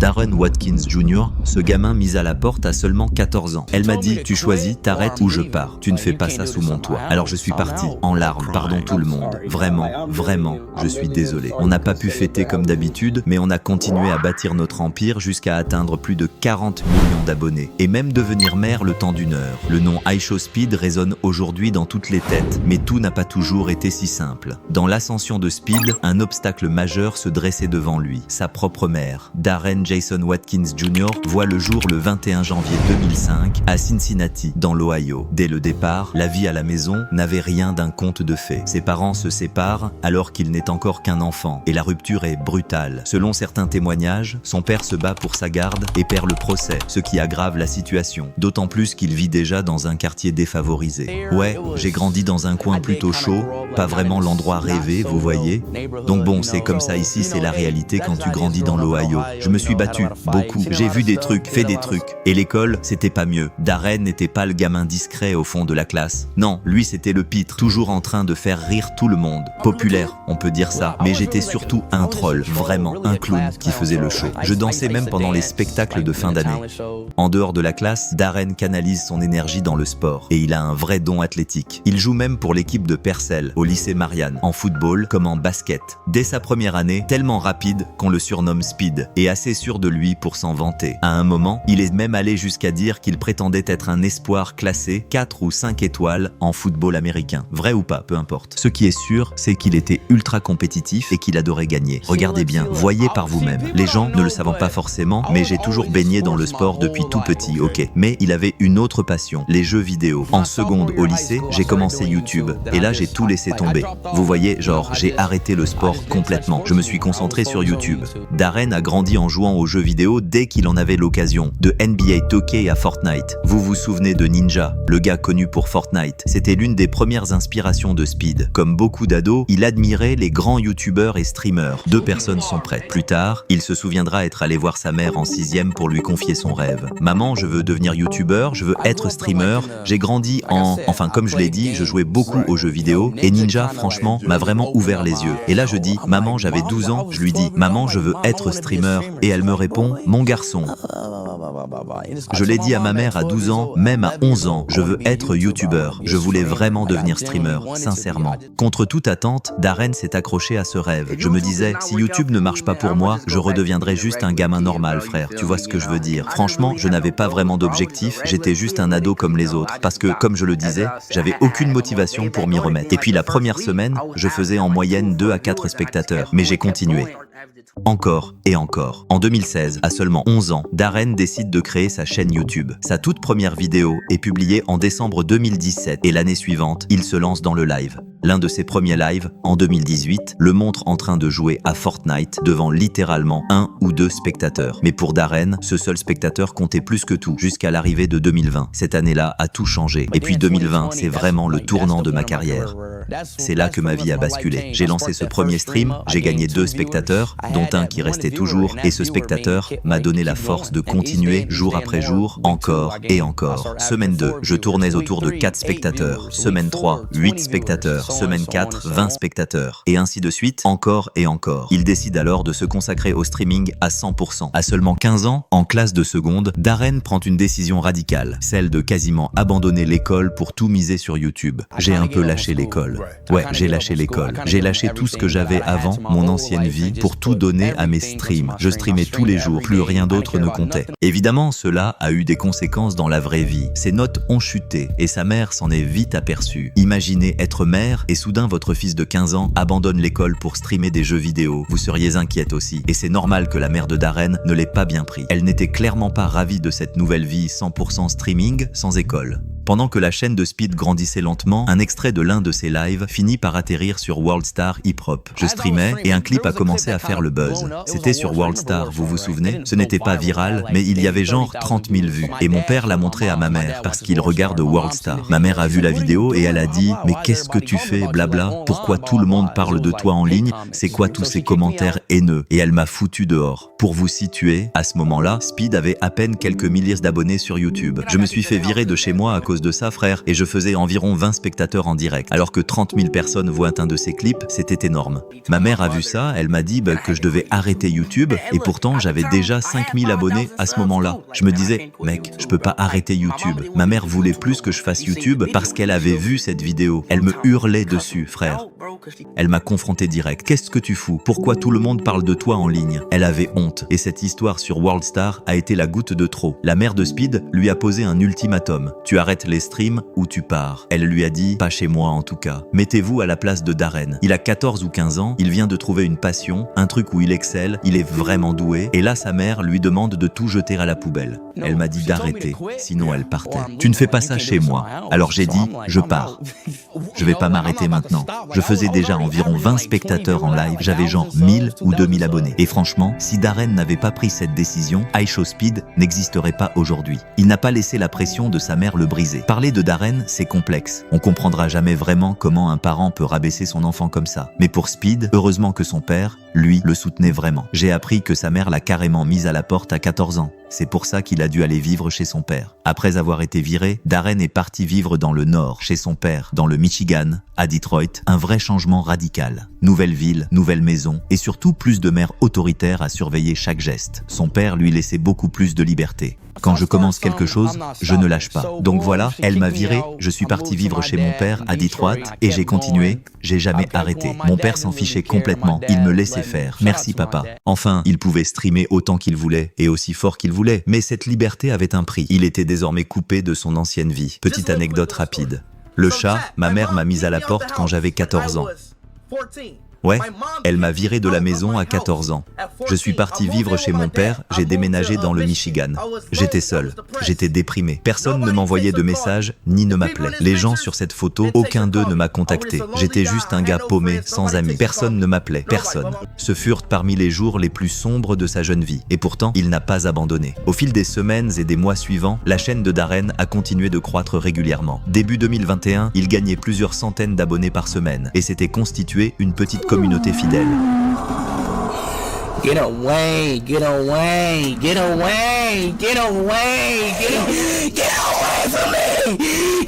Darren Watkins Jr., ce gamin mis à la porte à seulement 14 ans. Elle m'a dit, tu choisis, t'arrêtes ou je pars. Tu ne fais pas ça sous mon toit. Alors je suis parti, en larmes, pardon tout le monde. Vraiment, vraiment, je suis désolé. On n'a pas pu fêter comme d'habitude, mais on a continué à bâtir notre empire jusqu'à atteindre plus de 40 millions d'abonnés. Et même devenir mère le temps d'une heure. Le nom iShowSpeed résonne aujourd'hui dans toutes les têtes, mais tout n'a pas toujours été si simple. Dans l'ascension de Speed, un obstacle majeur se dressait devant lui, sa propre mère. Darren Jason Watkins Jr. voit le jour le 21 janvier 2005 à Cincinnati, dans l'Ohio. Dès le départ, la vie à la maison n'avait rien d'un conte de fées. Ses parents se séparent alors qu'il n'est encore qu'un enfant, et la rupture est brutale. Selon certains témoignages, son père se bat pour sa garde et perd le procès, ce qui aggrave la situation, d'autant plus qu'il vit déjà dans un quartier défavorisé. Ouais, j'ai grandi dans un coin plutôt chaud, pas vraiment l'endroit rêvé, vous voyez. Donc bon, c'est comme ça ici, c'est la réalité quand tu grandis dans l'Ohio. Je me suis battu, beaucoup. J'ai vu des trucs, fait des trucs. Et l'école, c'était pas mieux. Darren n'était pas le gamin discret au fond de la classe. Non, lui c'était le pitre, toujours en train de faire rire tout le monde. Populaire, on peut dire ça. Mais j'étais surtout un troll, vraiment, un clown qui faisait le show. Je dansais même pendant les spectacles de fin d'année. En dehors de la classe, Darren canalise son énergie dans le sport. Et il a un vrai don athlétique. Il joue même pour l'équipe de Purcell, au lycée Marianne, en football comme en basket. Dès sa première année, tellement rapide qu'on le surnomme Speed, et assez sûr de lui pour s'en vanter. À un moment, il est même allé jusqu'à dire qu'il prétendait être un espoir classé 4 ou 5 étoiles en football américain. Vrai ou pas, peu importe. Ce qui est sûr, c'est qu'il était ultra compétitif et qu'il adorait gagner. Regardez bien, voyez par vous-même. Les gens ne le savent pas forcément, mais j'ai toujours baigné dans le sport depuis tout petit, ok. Mais il avait une autre passion, les jeux vidéo. En seconde au lycée, j'ai commencé YouTube, et là j'ai tout laissé tomber. Vous voyez, genre, j'ai arrêté le sport complètement. Je me suis concentré sur YouTube. Darren a grandi en jouant aux jeux vidéo dès qu'il en avait l'occasion, de NBA 2K à Fortnite. Vous vous souvenez de Ninja, le gars connu pour Fortnite. C'était l'une des premières inspirations de Speed. Comme beaucoup d'ados, il admirait les grands youtubeurs et streamers. 2 personnes sont prêtes. Plus tard, il se souviendra être allé voir sa mère en 6e pour lui confier son rêve. Maman, je veux devenir youtubeur, je veux être streamer. J'ai grandi enfin comme je l'ai dit, je jouais beaucoup aux jeux vidéo et Ninja, franchement, m'a vraiment ouvert les yeux. Et là je dis, maman, j'avais 12 ans, je lui dis, maman, je veux être streamer. Et elle me répond, mon garçon. Je l'ai dit à ma mère à 12 ans, même à 11 ans, je veux être youtubeur. Je voulais vraiment devenir streamer, sincèrement. Contre toute attente, Darren s'est accroché à ce rêve. Je me disais, si YouTube ne marche pas pour moi, je redeviendrai juste un gamin normal, frère. Tu vois ce que je veux dire? Franchement, je n'avais pas vraiment d'objectif, j'étais juste un ado comme les autres. Parce que, comme je le disais, j'avais aucune motivation pour m'y remettre. Et puis la première semaine, je faisais en moyenne 2 à 4 spectateurs. Mais j'ai continué. Encore et encore. En 2016, à seulement 11 ans, Darren décide de créer sa chaîne YouTube. Sa toute première vidéo est publiée en décembre 2017 et l'année suivante, il se lance dans le live. L'un de ses premiers lives, en 2018, le montre en train de jouer à Fortnite devant littéralement 1 ou 2 spectateurs. Mais pour Darren, ce seul spectateur comptait plus que tout, jusqu'à l'arrivée de 2020. Cette année-là a tout changé. Et puis 2020, c'est vraiment le tournant de ma carrière. C'est là que ma vie a basculé. J'ai lancé ce premier stream, j'ai gagné 2 spectateurs, dont un qui restait toujours, et ce spectateur m'a donné la force de continuer jour après jour, encore et encore. Semaine 2, je tournais autour de 4 spectateurs. Semaine 3, 8 spectateurs. Semaine 4, 20 spectateurs. Et ainsi de suite, encore et encore. Il décide alors de se consacrer au streaming à 100%. À seulement 15 ans, en classe de seconde, Darren prend une décision radicale, celle de quasiment abandonner l'école pour tout miser sur YouTube. J'ai un peu lâché l'école. Ouais, j'ai lâché l'école. J'ai lâché tout ce que j'avais avant, mon ancienne vie, pour tout donner à mes streams. Je streamais tous les jours, plus rien d'autre ne comptait. Évidemment, cela a eu des conséquences dans la vraie vie. Ses notes ont chuté et sa mère s'en est vite aperçue. Imaginez être mère et soudain votre fils de 15 ans abandonne l'école pour streamer des jeux vidéo. Vous seriez inquiète aussi. Et c'est normal que la mère de Darren ne l'ait pas bien pris. Elle n'était clairement pas ravie de cette nouvelle vie 100% streaming sans école. Pendant que la chaîne de Speed grandissait lentement, un extrait de l'un de ses lives finit par atterrir sur Worldstar Hip Hop. Je streamais et un clip a commencé à faire le buzz. C'était sur Worldstar, vous vous souvenez? Ce n'était pas viral, mais il y avait genre 30 000 vues. Et mon père l'a montré à ma mère parce qu'il regarde Worldstar. Ma mère a vu la vidéo et elle a dit « Mais qu'est-ce que tu fais, blabla? Pourquoi tout le monde parle de toi en ligne? C'est quoi tous ces commentaires haineux ?» Et elle m'a foutu dehors. Pour vous situer, à ce moment-là, Speed avait à peine quelques milliers d'abonnés sur YouTube. Je me suis fait virer de chez moi à cause cause de ça, frère, et je faisais environ 20 spectateurs en direct. Alors que 30 000 personnes voient un de ces clips, c'était énorme. Ma mère a vu ça, elle m'a dit que je devais arrêter YouTube, et pourtant j'avais déjà 5 000 abonnés à ce moment-là. Je me disais, mec, je peux pas arrêter YouTube. Ma mère voulait plus que je fasse YouTube parce qu'elle avait vu cette vidéo. Elle me hurlait dessus, frère. Elle m'a confronté direct. Qu'est-ce que tu fous? Pourquoi tout le monde parle de toi en ligne? Elle avait honte. Et cette histoire sur Worldstar a été la goutte de trop. La mère de Speed lui a posé un ultimatum. Tu arrêtes les streams ou tu pars. Elle lui a dit, pas chez moi en tout cas. Mettez-vous à la place de Darren. Il a 14 ou 15 ans, il vient de trouver une passion, un truc où il excelle, il est vraiment doué. Et là, sa mère lui demande de tout jeter à la poubelle. Elle m'a dit d'arrêter, sinon elle partait. Tu ne fais pas ça chez moi. Alors j'ai dit, je pars. Je vais pas m'arrêter maintenant. Je faisais déjà environ 20 spectateurs en live, j'avais genre 1000 ou 2000 abonnés. Et franchement, si Darren n'avait pas pris cette décision, iShowSpeed n'existerait pas aujourd'hui. Il n'a pas laissé la pression de sa mère le briser. Parler de Darren, c'est complexe. On comprendra jamais vraiment comment un parent peut rabaisser son enfant comme ça. Mais pour Speed, heureusement que son père, lui, le soutenait vraiment. J'ai appris que sa mère l'a carrément mise à la porte à 14 ans. C'est pour ça qu'il a dû aller vivre chez son père. Après avoir été viré, Darren est parti vivre dans le nord, chez son père, dans le Michigan, à Detroit. Un vrai changement radical. Nouvelle ville, nouvelle maison, et surtout plus de mères autoritaires à surveiller chaque geste. Son père lui laissait beaucoup plus de liberté. Quand je commence quelque chose, je ne lâche pas. Donc voilà, elle m'a viré, je suis parti vivre chez mon père à Detroit et j'ai continué, j'ai jamais arrêté. Mon père s'en fichait complètement, il me laissait faire. Merci papa. Enfin, il pouvait streamer autant qu'il voulait et aussi fort qu'il voulait, mais cette liberté avait un prix. Il était désormais coupé de son ancienne vie. Petite anecdote rapide. Le chat, ma mère m'a mise à la porte quand j'avais 14 ans. Ouais, elle m'a viré de la maison à 14 ans. Je suis parti vivre chez mon père, j'ai déménagé dans le Michigan. J'étais seul, j'étais déprimé. Personne ne m'envoyait de messages, ni ne m'appelait. Les gens sur cette photo, aucun d'eux ne m'a contacté. J'étais juste un gars paumé, sans amis. Personne ne m'appelait, personne. Ce furent parmi les jours les plus sombres de sa jeune vie. Et pourtant, il n'a pas abandonné. Au fil des semaines et des mois suivants, la chaîne de Darren a continué de croître régulièrement. Début 2021, il gagnait plusieurs centaines d'abonnés par semaine et s'était constitué une petite communauté fidèle. Get away, get away, get away, get away, get away from me,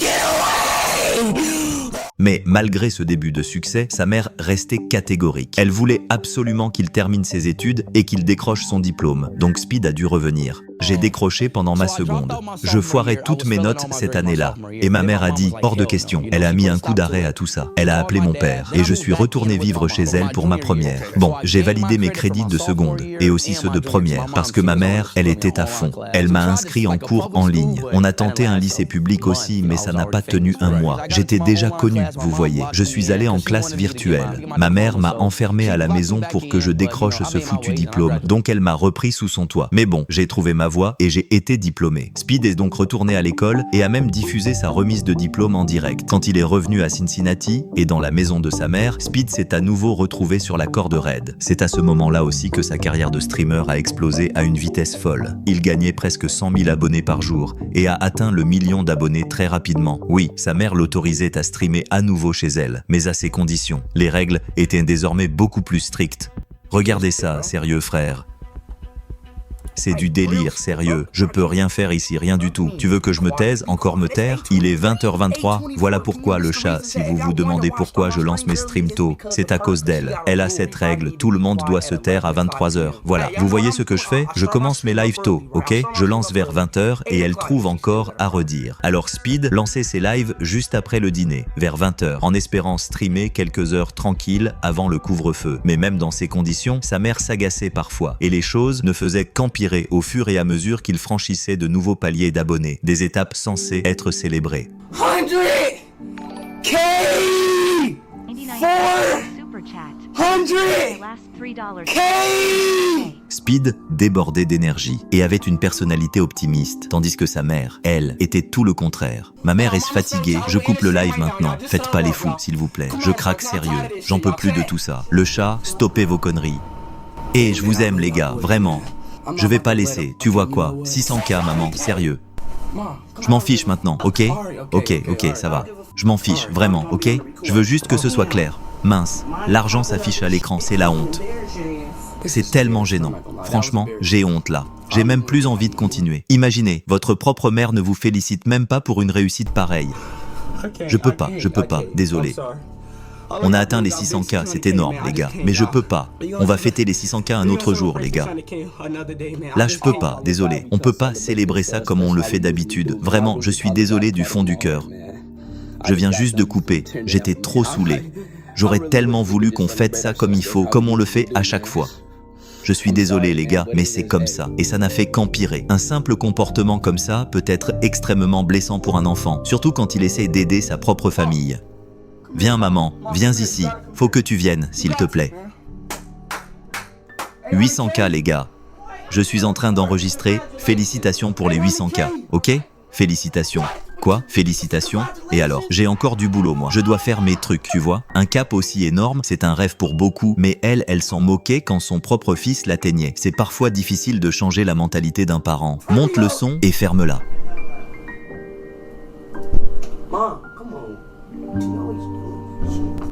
get away. Mais malgré ce début de succès, sa mère restait catégorique. Elle voulait absolument qu'il termine ses études et qu'il décroche son diplôme. Donc Speed a dû revenir. J'ai décroché pendant ma seconde. Je foirais toutes mes notes cette année-là. Et ma mère a dit, hors de question. Elle a mis un coup d'arrêt à tout ça. Elle a appelé mon père. Et je suis retourné vivre chez elle pour ma première. Bon, j'ai validé mes crédits de seconde. Et aussi ceux de première. Parce que ma mère, elle était à fond. Elle m'a inscrit en cours en ligne. On a tenté un lycée public aussi, mais ça n'a pas tenu un mois. J'étais déjà connu, vous voyez. Je suis allé en classe virtuelle. Ma mère m'a enfermé à la maison pour que je décroche ce foutu diplôme. Donc elle m'a repris sous son toit. Mais bon, j'ai trouvé ma voie et j'ai été diplômé. Speed est donc retourné à l'école et a même diffusé sa remise de diplôme en direct. Quand il est revenu à Cincinnati et dans la maison de sa mère, Speed s'est à nouveau retrouvé sur la corde raide. C'est à ce moment-là aussi que sa carrière de streamer a explosé à une vitesse folle. Il gagnait presque 100 000 abonnés par jour et a atteint le million d'abonnés très rapidement. Oui, sa mère l'autorisait à streamer à nouveau chez elle, mais à ses conditions. Les règles étaient désormais beaucoup plus strictes. Regardez ça, sérieux frère. C'est du délire, sérieux. Je peux rien faire ici, rien du tout. Tu veux que je me taise, encore me taire? Il est 20h23. Voilà pourquoi le chat, si vous vous demandez pourquoi je lance mes streams tôt, c'est à cause d'elle. Elle a cette règle, tout le monde doit se taire à 23h. Voilà, vous voyez ce que je fais? Je commence mes lives tôt, ok? Je lance vers 20h et elle trouve encore à redire. Alors Speed lançait ses lives juste après le dîner, vers 20h, en espérant streamer quelques heures tranquilles avant le couvre-feu. Mais même dans ces conditions, sa mère s'agaçait parfois et les choses ne faisaient qu'empirer au fur et à mesure qu'il franchissait de nouveaux paliers d'abonnés, des étapes censées être célébrées. 100K! 400K! Speed débordait d'énergie et avait une personnalité optimiste, tandis que sa mère, elle, était tout le contraire. Ma mère est fatiguée, je coupe le live maintenant. Faites pas les fous, s'il vous plaît. Je craque sérieux, j'en peux plus de tout ça. Le chat, stoppez vos conneries. Et je vous aime les gars, vraiment. Je vais pas laisser, tu vois quoi? 600K maman, sérieux. Je m'en fiche maintenant, ok? Ok, ça va. Je m'en fiche, vraiment, ok? Je veux juste que ce soit clair. Mince, l'argent s'affiche à l'écran, c'est la honte. C'est tellement gênant. Franchement, j'ai honte là. J'ai même plus envie de continuer. Imaginez, votre propre mère ne vous félicite même pas pour une réussite pareille. Je peux pas, désolé. On a atteint les 600K, c'est énorme les gars, mais je peux pas. On va fêter les 600K un autre jour les gars. Là je peux pas, désolé. On peut pas célébrer ça comme on le fait d'habitude. Vraiment, je suis désolé du fond du cœur. Je viens juste de couper, j'étais trop saoulé. J'aurais tellement voulu qu'on fête ça comme il faut, comme on le fait à chaque fois. Je suis désolé les gars, mais c'est comme ça. Et ça n'a fait qu'empirer. Un simple comportement comme ça peut être extrêmement blessant pour un enfant, surtout quand il essaie d'aider sa propre famille. Viens maman, viens ici. Faut que tu viennes, s'il te plaît. 800K les gars. Je suis en train d'enregistrer. Félicitations pour les 800K, ok? Félicitations. Quoi? Félicitations? Et alors? J'ai encore du boulot moi. Je dois faire mes trucs, tu vois? Un cap aussi énorme, c'est un rêve pour beaucoup, mais elle s'en moquait quand son propre fils l'atteignait. C'est parfois difficile de changer la mentalité d'un parent. Monte le son et ferme-la.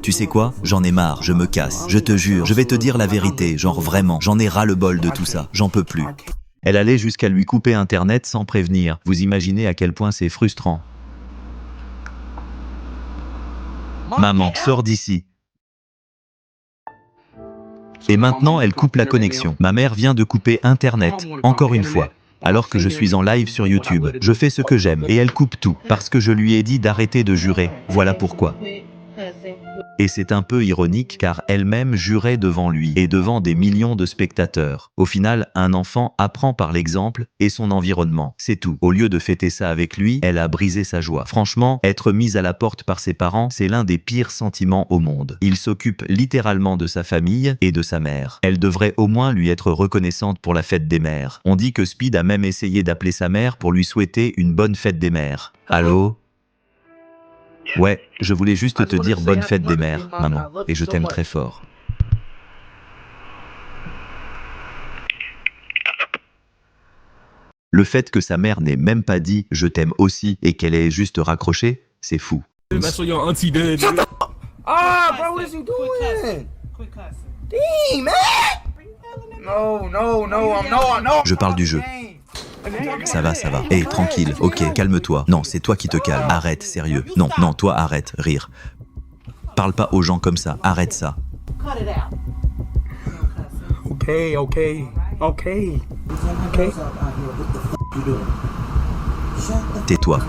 Tu sais quoi? J'en ai marre, je me casse. Je te jure, je vais te dire la vérité, genre vraiment. J'en ai ras-le-bol de tout ça, j'en peux plus. Elle allait jusqu'à lui couper Internet sans prévenir. Vous imaginez à quel point c'est frustrant. Maman, sors d'ici. Et maintenant, elle coupe la connexion. Ma mère vient de couper Internet, encore une fois. Alors que je suis en live sur YouTube, je fais ce que j'aime et elle coupe tout, parce que je lui ai dit d'arrêter de jurer. Voilà pourquoi. Et c'est un peu ironique car elle-même jurait devant lui et devant des millions de spectateurs. Au final, un enfant apprend par l'exemple et son environnement. C'est tout. Au lieu de fêter ça avec lui, elle a brisé sa joie. Franchement, être mise à la porte par ses parents, c'est l'un des pires sentiments au monde. Il s'occupe littéralement de sa famille et de sa mère. Elle devrait au moins lui être reconnaissante pour la fête des mères. On dit que Speed a même essayé d'appeler sa mère pour lui souhaiter une bonne fête des mères. Allô? Ouais, je voulais juste te dire bonne fête des mères, maman, et je t'aime très fort. Le fait que sa mère n'ait même pas dit « je t'aime aussi » et qu'elle ait juste raccroché, c'est fou. That's what your auntie did. Ah, bro, what is you doing? Dang, man! No. Je parle du jeu. Ça va. Hé, tranquille, ok, calme-toi. Non, c'est toi qui te calmes. Arrête, sérieux. Non, toi arrête, rire. Parle pas aux gens comme ça, arrête ça. Okay. Tais-toi.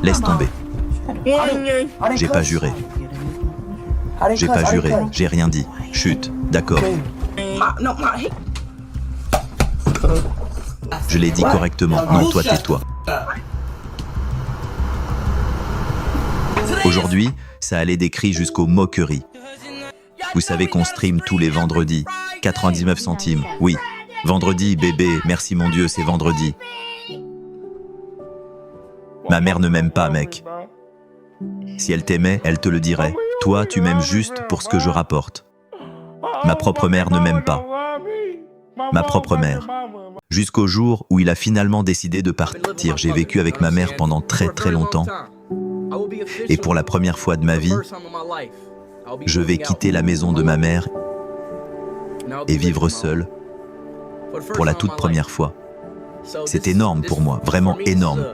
Laisse tomber. J'ai pas juré. J'ai rien dit. Chut, d'accord. Je l'ai dit correctement. Non, toi, tais-toi. Aujourd'hui, ça allait des cris jusqu'aux moqueries. Vous savez qu'on stream tous les vendredis. 99 centimes, oui. Vendredi, bébé, merci mon Dieu, c'est vendredi. Ma mère ne m'aime pas, mec. Si elle t'aimait, elle te le dirait. Toi, tu m'aimes juste pour ce que je rapporte. Ma propre mère ne m'aime pas. Ma propre mère. Jusqu'au jour où il a finalement décidé de partir. J'ai vécu avec ma mère pendant très longtemps. Et pour la première fois de ma vie, je vais quitter la maison de ma mère et vivre seul pour la toute première fois. C'est énorme pour moi, vraiment énorme.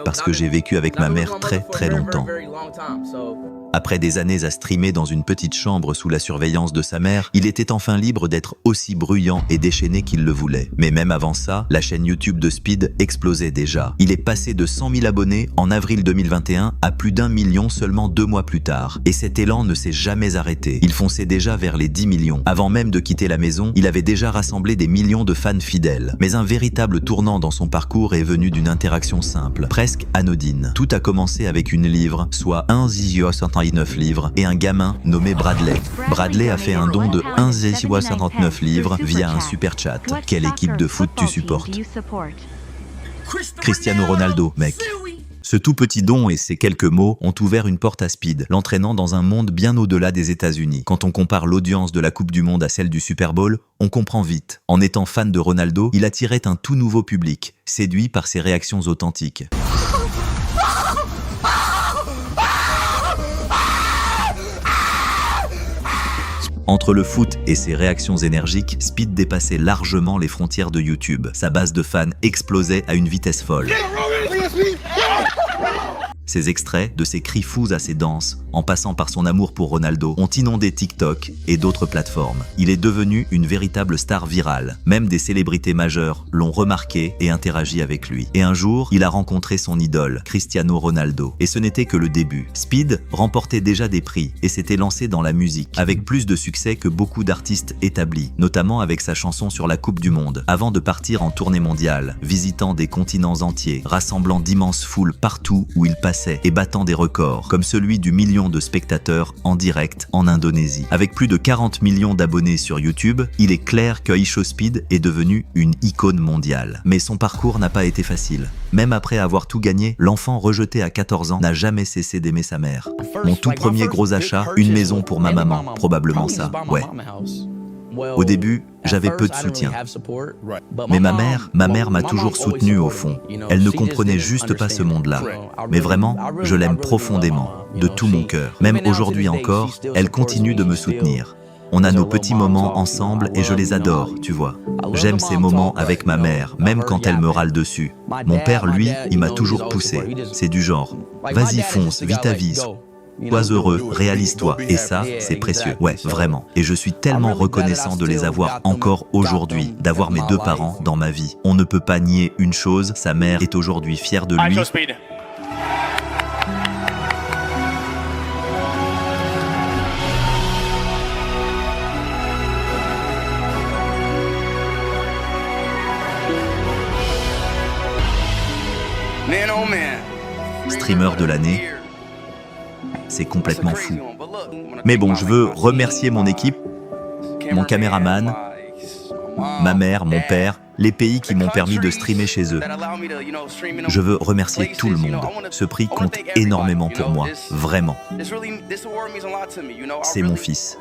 Parce que j'ai vécu avec ma mère très longtemps. Après des années à streamer dans une petite chambre sous la surveillance de sa mère, il était enfin libre d'être aussi bruyant et déchaîné qu'il le voulait. Mais même avant ça, la chaîne YouTube de Speed explosait déjà. Il est passé de 100 000 abonnés en avril 2021 à plus d'1 million seulement 2 mois plus tard. Et cet élan ne s'est jamais arrêté. Il fonçait déjà vers les 10 millions. Avant même de quitter la maison, il avait déjà rassemblé des millions de fans fidèles. Mais un véritable tournant dans son parcours est venu d'une interaction simple, presque anodine. Tout a commencé avec une livre, soit 1,69 livres, et un gamin nommé Bradley. Bradley a fait un don de 1,59 livres via un super chat. Quelle équipe de foot tu supportes? Cristiano Ronaldo, mec. Ce tout petit don et ces quelques mots ont ouvert une porte à Speed, l'entraînant dans un monde bien au-delà des États-Unis. Quand on compare l'audience de la Coupe du Monde à celle du Super Bowl, on comprend vite. En étant fan de Ronaldo, il attirait un tout nouveau public, séduit par ses réactions authentiques. Entre le foot et ses réactions énergiques, Speed dépassait largement les frontières de YouTube. Sa base de fans explosait à une vitesse folle. Ses extraits, de ses cris fous à ses danses, en passant par son amour pour Ronaldo, ont inondé TikTok et d'autres plateformes. Il est devenu une véritable star virale. Même des célébrités majeures l'ont remarqué et interagi avec lui. Et un jour, il a rencontré son idole, Cristiano Ronaldo. Et ce n'était que le début. Speed remportait déjà des prix et s'était lancé dans la musique, avec plus de succès que beaucoup d'artistes établis, notamment avec sa chanson sur la Coupe du Monde, avant de partir en tournée mondiale, visitant des continents entiers, rassemblant d'immenses foules partout où il passait et battant des records, comme celui du million de spectateurs en direct en Indonésie. Avec plus de 40 millions d'abonnés sur YouTube, il est clair que Aisho Speed est devenu une icône mondiale. Mais son parcours n'a pas été facile. Même après avoir tout gagné, l'enfant rejeté à 14 ans n'a jamais cessé d'aimer sa mère. Mon tout premier gros achat, une maison pour ma maman, probablement ça, ouais. Au début, j'avais peu de soutien. Mais ma mère m'a toujours soutenu au fond. Elle ne comprenait juste pas ce monde-là. Mais vraiment, je l'aime profondément, de tout mon cœur. Même aujourd'hui encore, elle continue de me soutenir. On a nos petits moments ensemble et je les adore, tu vois. J'aime ces moments avec ma mère, même quand elle me râle dessus. Mon père, lui, il m'a toujours poussé. C'est du genre, vas-y fonce, vis ta vie. Sois heureux, réalise-toi. Et ça, c'est précieux. Ouais, vraiment. Et je suis tellement reconnaissant de les avoir encore aujourd'hui, d'avoir mes deux parents dans ma vie. On ne peut pas nier une chose, sa mère est aujourd'hui fière de lui. Streamer de l'année. C'est complètement fou. Mais bon, je veux remercier mon équipe, mon caméraman, ma mère, mon père, les pays qui m'ont permis de streamer chez eux. Je veux remercier tout le monde. Ce prix compte énormément pour moi, vraiment. C'est mon fils.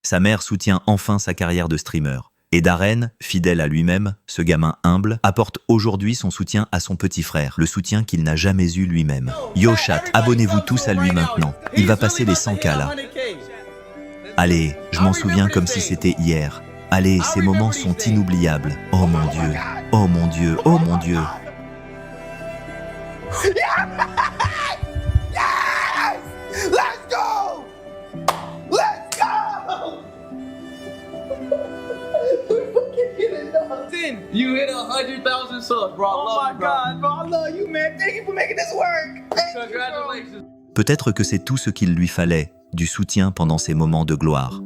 Sa mère soutient enfin sa carrière de streamer. Et Darren, fidèle à lui-même, ce gamin humble, apporte aujourd'hui son soutien à son petit frère, le soutien qu'il n'a jamais eu lui-même. Yo chat, abonnez-vous tous à lui maintenant. Il va passer les 100K là. Allez, je m'en souviens comme si c'était hier. Allez, ces moments sont inoubliables. Oh mon Dieu, oh mon Dieu, oh mon Dieu. You hit 100,000 subs, bro. Oh my God, bro, I love you, man. Thank you for making this work. Congratulations. Peut-être que c'est tout ce qu'il lui fallait, du soutien pendant ces moments de gloire.